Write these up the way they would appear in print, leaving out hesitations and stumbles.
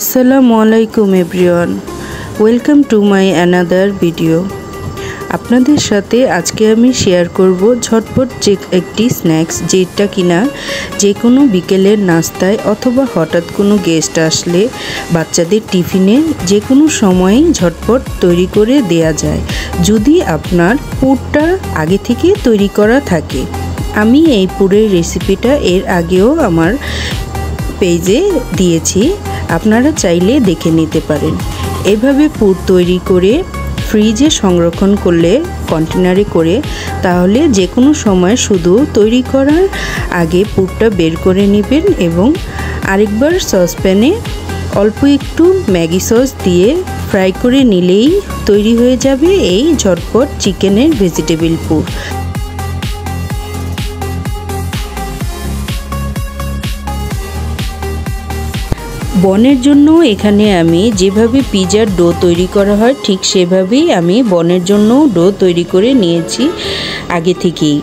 আসসালামু আলাইকুম everyone, welcome to my another video. আপনাদের সাথে আজকে আমি শেয়ার করব ঝটপট যে একটি স্ন্যাক্স, যেটা কিনা যে কোনো বিকেলের নাস্তায় অথবা হঠাৎ কোনো গেস্ট আসলে বাচ্চাদের টিফিনে যে কোনো সময়েই ঝটপট তৈরি করে দেয়া যায়, যদি আপনার পুরটা আগে থেকে তৈরি করা থাকে। আমি এই পুরের রেসিপিটা এর আগেও আমার পেজে দিয়েছি, আপনারা চাইলে দেখে নিতে পারেন। এভাবে পুর তৈরি করে ফ্রিজে সংরক্ষণ করলে কন্টেনারে করে, তাহলে যে কোনো সময় শুধু তৈরি করার আগে পুরটা বের করে নেবেন এবং আরেকবার সসপ্যানে অল্প একটু ম্যাগি সস দিয়ে ফ্রাই করে নিলেই তৈরি হয়ে যাবে এই ঝটপট চিকেনের ভেজিটেবল পুর। বনের জন্য এখানে আমি যেভাবে পিজার ডো তৈরি করা হয় ঠিক সেভাবেই আমি বনের জন্য ডো তৈরি করে নিয়েছি আগে থেকেই।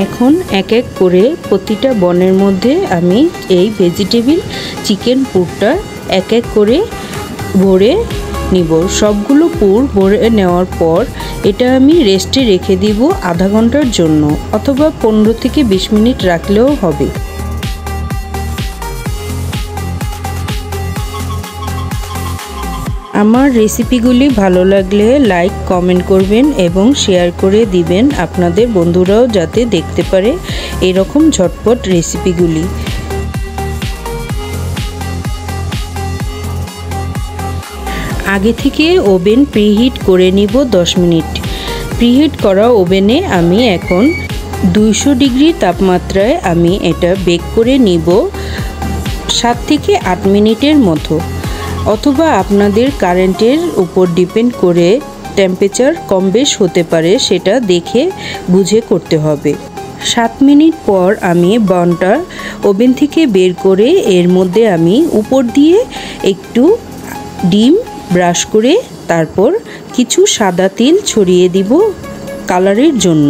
এখন এক এক করে প্রতিটা বনের মধ্যে আমি এই ভেজিটেবল চিকেন পুরটা এক এক করে ভরে নিব। সবগুলো পুর ভরে নেওয়ার পর এটা আমি রেস্টে রেখে দিব আধা ঘন্টার জন্য, অথবা 15 থেকে 20 মিনিট রাখলেও হবে। আমার রেসিপিগুলি ভালো লাগলে লাইক কমেন্ট করবেন এবং শেয়ার করে দিবেন আপনাদের বন্ধুরাও যাতে দেখতে পারে এরকম ঝটপট রেসিপিগুলি। আগে থেকে ওভেন প্রিহিট করে নিব 10 মিনিট। প্রিহিট করা ওভেনে আমি এখন 200 ডিগ্রি তাপমাত্রায় আমি এটা বেক করে নিব 7 থেকে 8 মিনিটের মতো, অথবা আপনাদের কারেন্টের উপর ডিপেন্ড করে টেম্পারেচার কম বেশ হতে পারে, সেটা দেখে বুঝে করতে হবে। 7 মিনিট পর আমি বানটা ওভেন থেকে বের করে এর মধ্যে আমি উপর দিয়ে একটু ডিম ব্রাশ করে তারপর কিছু সাদা তিল ছড়িয়ে দিব কালারের জন্য।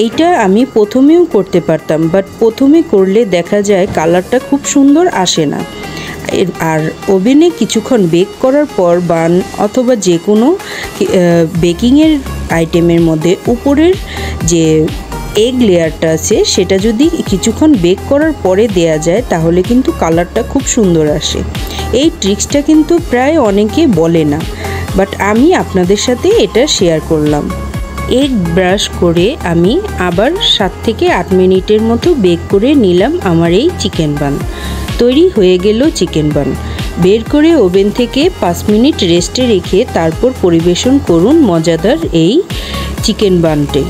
এইটা আমি প্রথমেও করতে পারতাম, বাট প্রথমে করলে দেখা যায় কালারটা খুব সুন্দর আসে না। আর ওভেনে কিছুক্ষণ বেক করার পর বান অথবা যে কোনো বেকিংয়ের আইটেমের মধ্যে উপরের যে এগ লেয়ারটা আছে সেটা যদি কিছুক্ষণ বেক করার পরে দেয়া যায় তাহলে কিন্তু কালারটা খুব সুন্দর আসে। এই ট্রিক্সটা কিন্তু প্রায় অনেকে বলে না, বাট আমি আপনাদের সাথে এটা শেয়ার করলাম। এগ ব্রাশ করে আমি আবার 7 থেকে 8 মিনিটের মতো বেক করে নিলাম আমার এই চিকেন বান। তৈরি হয়ে গেল চিকেন বান। বের করে ওভেন থেকে 5 মিনিট রেস্টে রেখে তারপর পরিবেশন করুন মজাদার এই চিকেন বানটি।